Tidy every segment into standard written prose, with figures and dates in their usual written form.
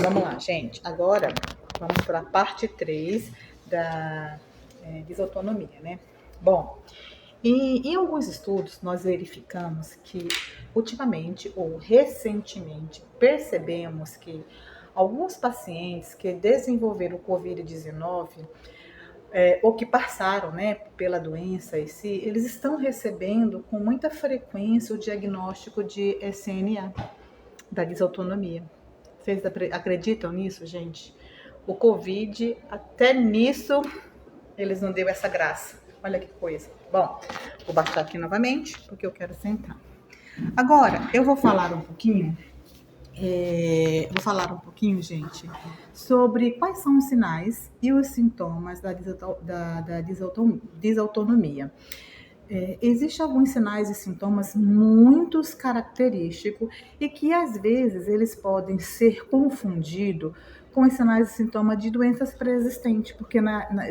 Vamos lá, gente. Agora vamos para a parte 3 da desautonomia, né? Bom, em alguns estudos nós verificamos que ultimamente ou recentemente percebemos que alguns pacientes que desenvolveram o Covid-19 ou que passaram, né, pela doença em si, eles estão recebendo com muita frequência o diagnóstico de SNA, da desautonomia. Vocês acreditam nisso, gente? O Covid, até nisso, eles não deu essa graça. Olha que coisa. Bom, vou baixar aqui novamente, porque eu quero sentar. Agora, eu vou falar um pouquinho, gente, sobre quais são os sinais e os sintomas da desautonomia. Existem alguns sinais e sintomas muito característicos e que às vezes eles podem ser confundidos com os sinais e sintomas de doenças pré-existentes, porque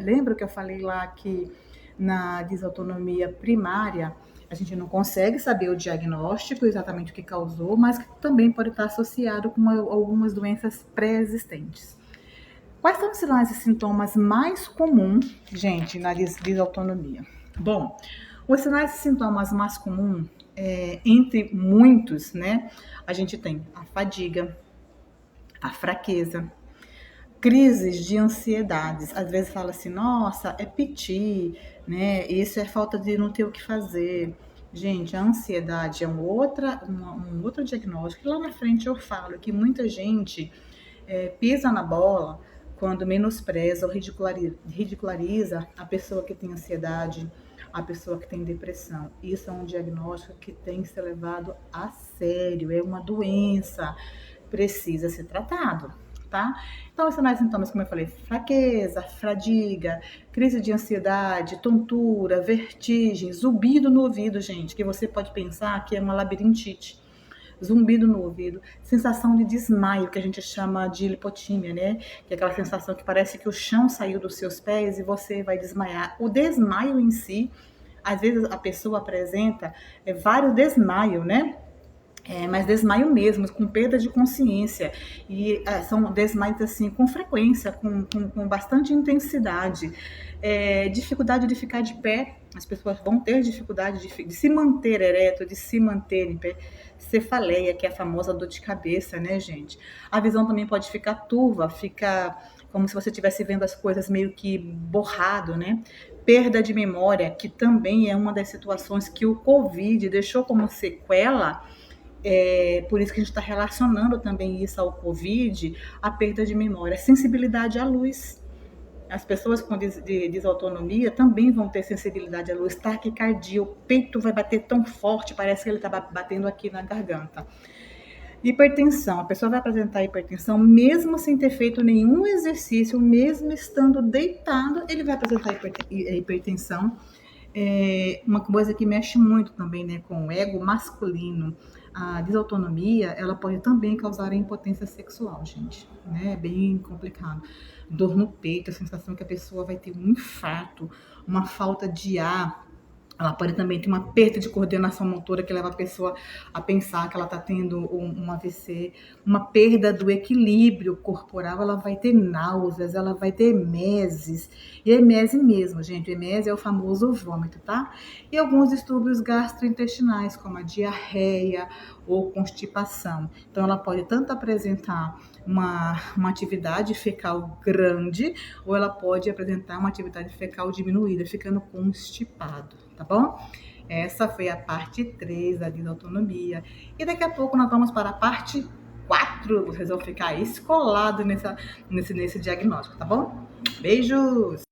lembra que eu falei lá que na desautonomia primária a gente não consegue saber o diagnóstico, exatamente o que causou, mas que também pode estar associado com algumas doenças pré-existentes. Quais são os sinais e sintomas mais comuns, gente, na desautonomia? Bom, os sinais e sintomas mais comuns, entre muitos, né? A gente tem a fadiga, a fraqueza, crises de ansiedades. Às vezes fala assim, nossa, é piti, né? Isso é falta de não ter o que fazer. Gente, a ansiedade é um outro diagnóstico. Lá na frente eu falo que muita gente pisa na bola quando menospreza ou ridiculariza a pessoa que tem ansiedade, a pessoa que tem depressão. Isso é um diagnóstico que tem que ser levado a sério, é uma doença, precisa ser tratado, tá? Então, os sinais e sintomas, como eu falei, fraqueza, fadiga, crise de ansiedade, tontura, vertigem, zumbido no ouvido, gente, que você pode pensar que é uma labirintite. Zumbido no ouvido, sensação de desmaio, que a gente chama de lipotímia, né? Que é aquela sensação que parece que o chão saiu dos seus pés e você vai desmaiar. O desmaio em si, às vezes a pessoa apresenta vários desmaios, né? Mas desmaio mesmo, com perda de consciência. E são desmaios assim, com frequência, com bastante intensidade. Dificuldade de ficar de pé, as pessoas vão ter dificuldade de se manter ereto, de se manter em pé. Cefaleia, que é a famosa dor de cabeça, né, gente? A visão também pode ficar turva, fica como se você estivesse vendo as coisas meio que borrado, né? Perda de memória, que também é uma das situações que o Covid deixou como sequela. Por isso que a gente está relacionando também isso ao Covid, a perda de memória, sensibilidade à luz. As pessoas com desautonomia também vão ter sensibilidade à luz, taquicardia, o peito vai bater tão forte, parece que ele está batendo aqui na garganta. Hipertensão, a pessoa vai apresentar hipertensão mesmo sem ter feito nenhum exercício, mesmo estando deitado, ele vai apresentar hipertensão. Uma coisa que mexe muito também, né, com o ego masculino. A desautonomia, ela pode também causar impotência sexual, gente, né? É bem complicado. Dor no peito, a sensação que a pessoa vai ter um infarto, uma falta de ar. Ela pode também ter uma perda de coordenação motora que leva a pessoa a pensar que ela está tendo um AVC, uma perda do equilíbrio corporal, ela vai ter náuseas, ela vai ter emeses, e emese mesmo, gente, emese é o famoso vômito, tá? E alguns distúrbios gastrointestinais, como a diarreia ou constipação. Então, ela pode tanto apresentar uma atividade fecal grande, ou ela pode apresentar uma atividade fecal diminuída, ficando constipado, tá bom? Essa foi a parte 3 da desautonomia. E daqui a pouco nós vamos para a parte 4. Vocês vão ficar escolados nesse diagnóstico, tá bom? Beijos!